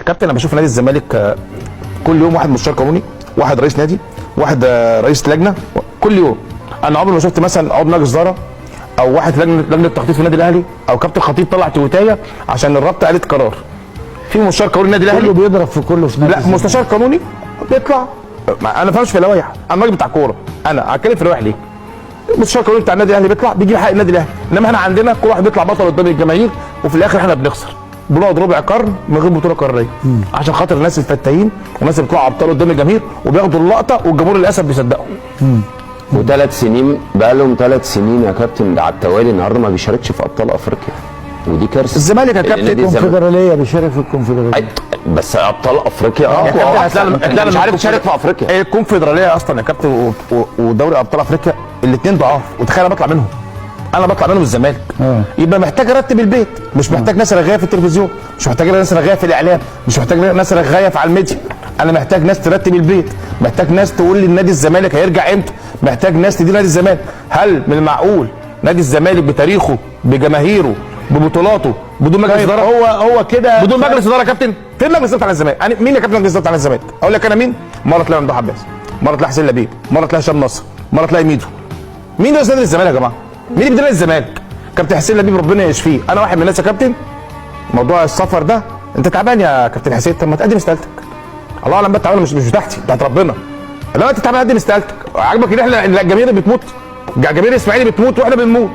كابتن انا بشوف نادي الزمالك كل يوم واحد مستشار قانوني، واحد رئيس نادي، واحد رئيس لجنه، كل يوم. انا عمري ما شفت مثلا عضو مجلس اداره او واحد لجنه تخطيط في النادي الاهلي او كابتن خطيب طلع تويتايه عشان الرابطه قالت قرار. في مستشار قانوني النادي الاهلي كله بيضرب في كله في نادي لا مستشار قانوني بيطلع. انا ما فهمش في اللوائح، انا راجل بتاع كوره، انا هتكلم في اللوائح ليه؟ المستشار القانوني بتاع النادي الاهلي بيطلع بيجيب حق النادي الاهلي، انما احنا عندنا كل واحد بيطلع بطل قدام الجماهير وفي الاخر احنا بنخسر. بنقعد ربع قرن من غير بطوله قاريه عشان خاطر الناس الفتاين والناس اللي بيطلعوا ابطال قدام الجماهير وبياخدوا اللقطه والجمهور للاسف بيصدقهم. وثلاث سنين بقى لهم 3 سنين يا كابتن على التوالي النهارده ما بيشاركش في ابطال افريقيا، ودي كارثه. الزمالك يا كابتن الكونفدراليه بيشارك في الكونفدراليه بس ابطال افريقيا هتلاقي مش عارف تشارك في افريقيا. الكونفدراليه اصلا يا كابتن ودوري ابطال افريقيا الاثنين ضعاف، وتخيل انا بطلع منهم. انا بطلع منهم الزمالك. يبقى محتاج ارتب البيت، مش محتاج ناس رغايه في التلفزيون، مش محتاج ناس رغايه في الاعلام، مش محتاج ناس رغايه في على الميديا. انا محتاج ناس ترتب البيت، محتاج ناس تقول لي نادي الزمالك هيرجع امتى، محتاج ناس تدير نادي الزمالك. هل من المعقول نادي الزمالك بتاريخه بجماهيره ببطولاته بدون مجلس اداره؟ هو كده بدون مجلس اداره يا كابتن. فين مجلس اداره على الزمالك؟ مين يا كابتن مجلس اداره على الزمالك؟ اقول لك انا مين؟ مره تلاقي ممدوح عباس، مره تلاقي حسين لبيب، مره تلاقي هشام نصر، مره تلاقي ميدو. مين رئيس نادي الزمالك يا جماعه؟ مين اللي بيدير نادي الزمالك؟ كابتن حسين لبيب ربنا يشفيه. انا واحد من الناس يا كابتن موضوع السفر ده انت تعبان يا كابتن حسين، طب ما تقدم استقالتك. الله اعلم بقى تعبان مش بتاعتي، بتاعت ربنا. لو انت تعبان قدم استقالتك. عاجبك ان احنا الجماهير بتموت؟ جماهير الاسماعيلي بتموت واحنا بنموت.